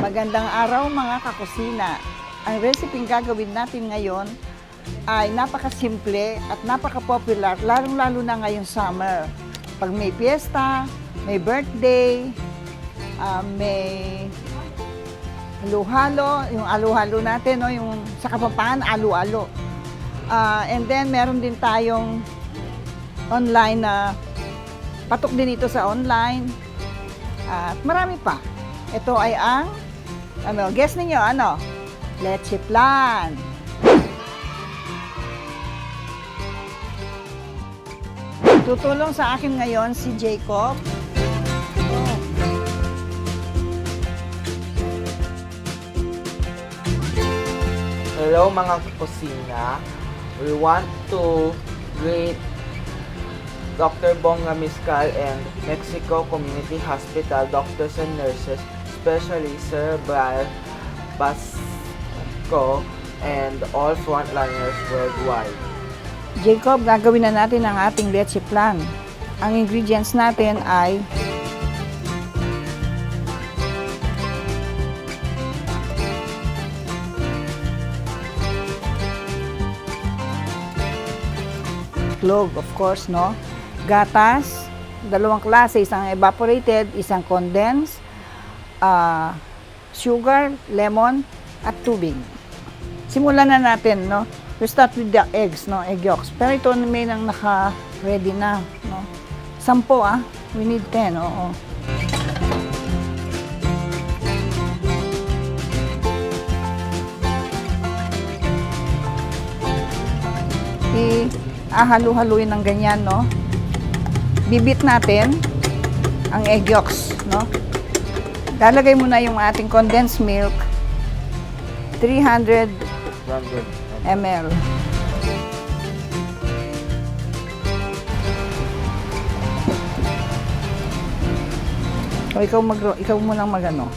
Magandang araw mga kakusina. Ang recipe gagawin natin ngayon ay napakasimple at napaka-popular, lalong-lalo na ngayong summer. Pag may piyesta, may birthday, may halo-halo, yung alo-halo natin, no? Yung sa Kapampangan, alo-alo. And then meron din tayong online na patok din ito sa online. At marami pa. Ito ay ang, guess ninyo, leche flan. Tutulong sa akin ngayon si Jacob. Hello mga kusina. We want to greet Dr. Bonga Miscal and Mexico Community Hospital doctors and nurses, especially Sir Brian Basco and all frontliners worldwide. Jacob, gagawin na natin ang ating leche flan. Ang ingredients natin ay clove, of course, no? Gatas, dalawang klase, isang evaporated, isang condensed, sugar, lemon, at tubig. Simulan na natin, no? We start with the eggs, no? Egg yolks. Pero ito may nang naka-ready na, no? 10, We need 10, oo. Halu-haluin ng ganyan, no? Bibit natin ang egg yolks, no? Lalagay muna yung ating condensed milk, 300 ml. O ikaw munang magano.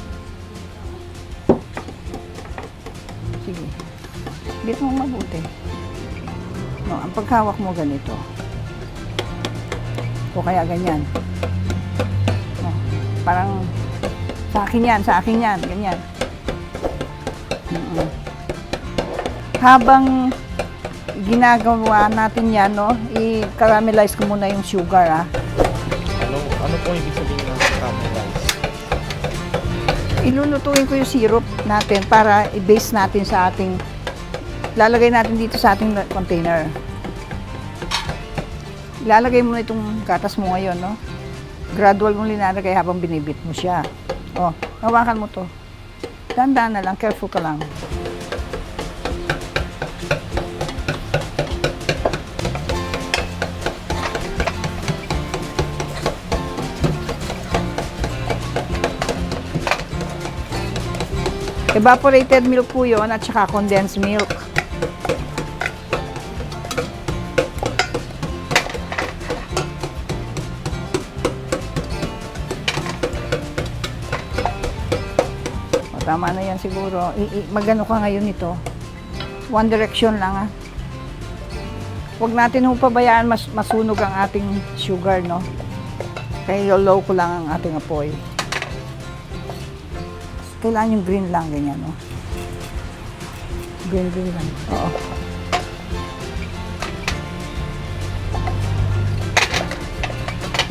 Sige. Bit mo mabuti. No, ang paghawak mo ganito. O kaya ganyan. No, parang sa akin yan, ganyan. Habang ginagawa natin yan, no, i-caramelize ko muna yung sugar, Ano po ibig sabihin ng caramelize? Ilulutuin ko yung syrup natin para i-base natin sa ating, lalagay natin dito sa ating container. Ilalagay mo na itong gatas mo ngayon, no? Gradual mong linalagay habang binibit mo siya. O, hawakan mo to. Dahan-dahan na lang, careful ka lang. Evaporated milk po yun at saka condensed milk. O, tama na yan siguro. Magano ka ngayon ito. One direction lang, Huwag natin pabayaan masunog ang ating sugar, no? Kaya low ko lang ang ating apoy. Kailangan yung green lang, ganyan, no? Green lang. Oo.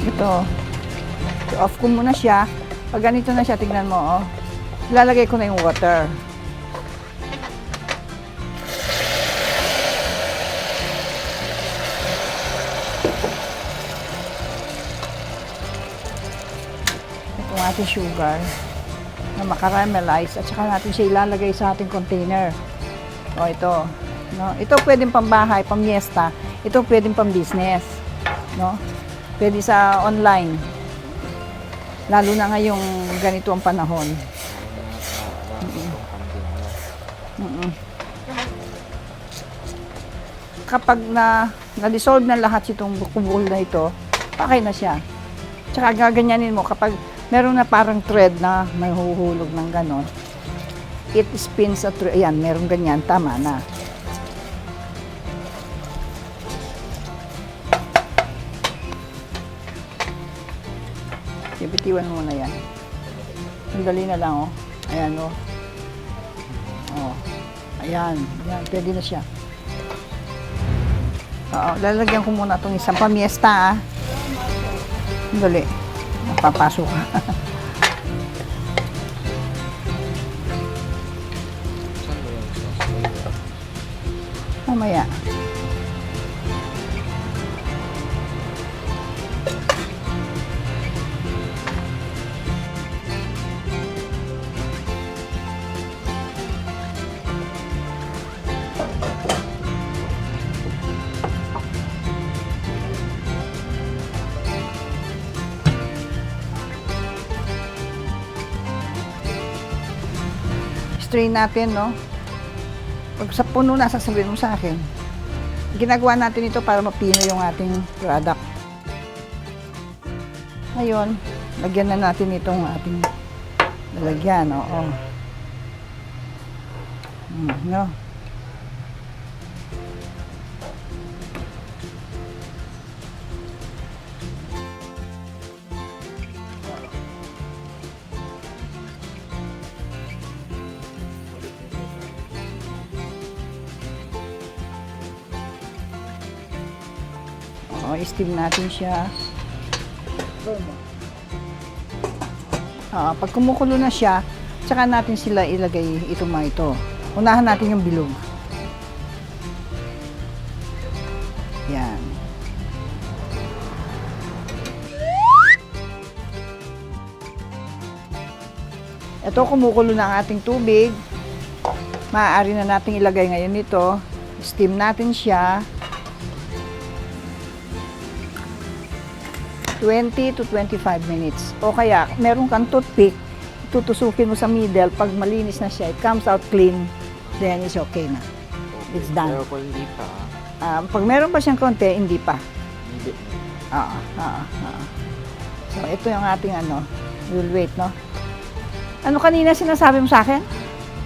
Ito. Off ko muna siya. Pag ganito na siya, tingnan mo, ilalagay ko na yung water. Itong ating sugar na makaramelize at saka natin siya ilalagay sa ating container. O ito, no? Ito pwedeng pambahay, pamiesta. Ito pwedeng pang-business, no? Pwede sa online. Lalo na ngayong ganito ang panahon. Kapag na-dissolve na lahat itong bukubul na ito, pakay na siya. Tsaka gaganyanin mo kapag meron na parang thread na may huhulog ng ganon. It spins a thread. Ayan, meron ganyan. Tama na. Bitiwan mo na yan. Sandali na lang, Ayan, oh. Oh. Ayan, ayan, pwede na siya. Oo, lalagyan ko muna itong isang pamiesta, ah. Dali. Napapasok ka. Saan ba yung sauce? Mamaya. Strain natin, no? Pag sa puno na, sasabihin mo sa akin. Ginagawa natin ito para mapino yung ating product. Ngayon, lagyan na natin itong ating lalagyan, oo. No? I-steam natin siya. Pag kumukulo na siya, tsaka natin sila ilagay itong mga ito. Unahan natin yung bilog. Yan. Ito, kumukulo na ang ating tubig. Maaari na natin ilagay ngayon ito. Steam natin siya. 20 to 25 minutes. O kaya, meron kang toothpick, tutusukin mo sa middle, pag malinis na siya, it comes out clean, then it's okay na. It's done. Pero kung hindi pa, Pag meron pa siyang konti, hindi pa. hindi. So, ito yung ating ano, we'll wait, no? Ano kanina sinasabi mo sa akin?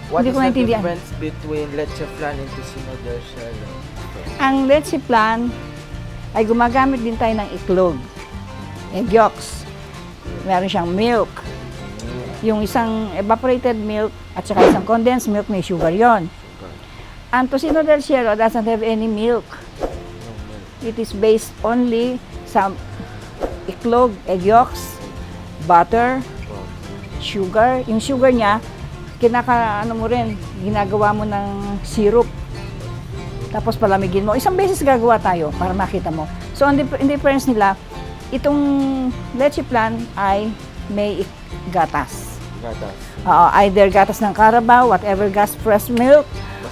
What Hindi is ko the naintindihan. difference between leche flan and tocino del cielo? Ang leche flan ay gumagamit din tayo ng iklog. Egg yolks. Meron siyang milk. Yung isang evaporated milk at saka isang condensed milk, may sugar yon. Ang tocino del cielo doesn't have any milk. It is based only sa iklog, egg yolks, butter, sugar. Yung sugar niya, ginagawa mo ng syrup. Tapos palamigin mo. Isang beses gagawa tayo para makita mo. So, ang difference nila, itong leche flan ay may gatas. Gatas. Either gatas ng Carabao, whatever gas, fresh milk,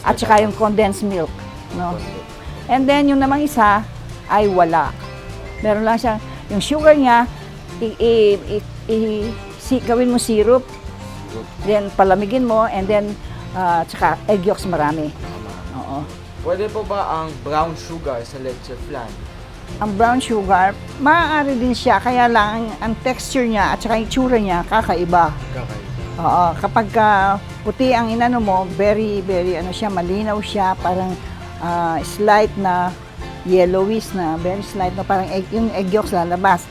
at saka yung condensed milk. No? And then, yung namang isa ay wala. Meron lang siyang, yung sugar niya, gawin mo syrup, then palamigin mo, and then, tsaka egg yolks marami. Oo. Pwede po ba ang brown sugar sa leche flan? Ang brown sugar, maaari din siya, kaya lang ang texture niya at saka yung tsura niya kakaiba. Kakaiba. Oo, kapag puti ang inano mo, very ano siya, malinaw siya, parang slight na yellowish na, very slight na parang yung egg yolks lalabas.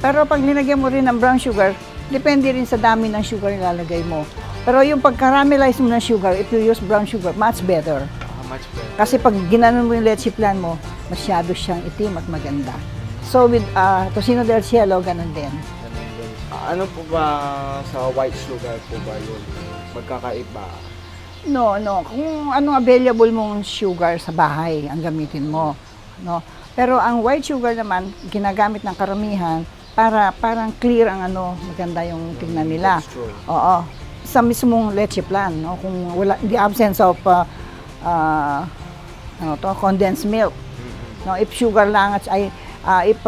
Pero pag nilagyan mo rin ng brown sugar, depende rin sa dami ng sugar nilalagay mo. Pero yung pag-caramelize mo ng sugar, if you use brown sugar, much better. Much better. Kasi pag ginanon mo yung leche flan mo, masyado siyang itim at maganda. So with tocino del cielo, ganun din. Ano po ba sa white sugar po ba yun? Magkakaiba? No. Kung anong available mong sugar sa bahay, ang gamitin mo. No? Pero ang white sugar naman, ginagamit ng karamihan para parang clear ang ano, maganda yung tingnan nila. Texture. Oo. Sa mismong leche flan, no? Kung wala, the absence of condensed milk. No, if sugar lang at if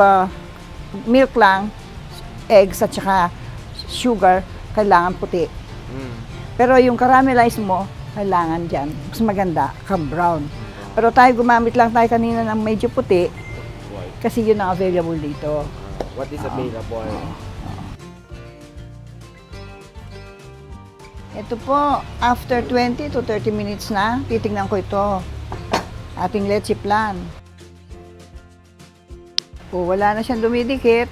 milk lang, eggs at saka sugar, kailangan puti. Pero yung caramelize mo, kailangan dyan. Mas maganda, brown. Pero tayo gumamit lang tayo kanina ng medyo puti White. kasi yun ang available dito. What is available? Ito po, after 20 to 30 minutes na, titingnan ko ito. Ating leche flan. Wala na siyang dumidikit.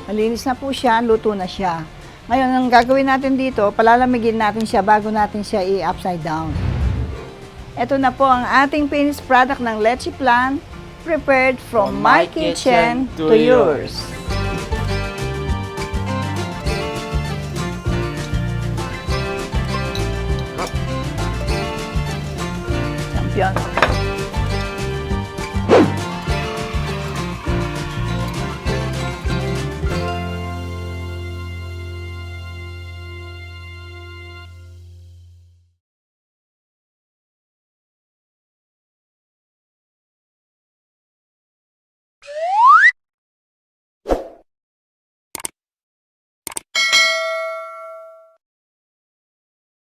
Malinis na po siya, luto na siya. Ngayon, ang gagawin natin dito, palalamigin natin siya bago natin siya i-upside down. Ito na po ang ating finished product ng Leche Plan, prepared from my kitchen to yours. Champion.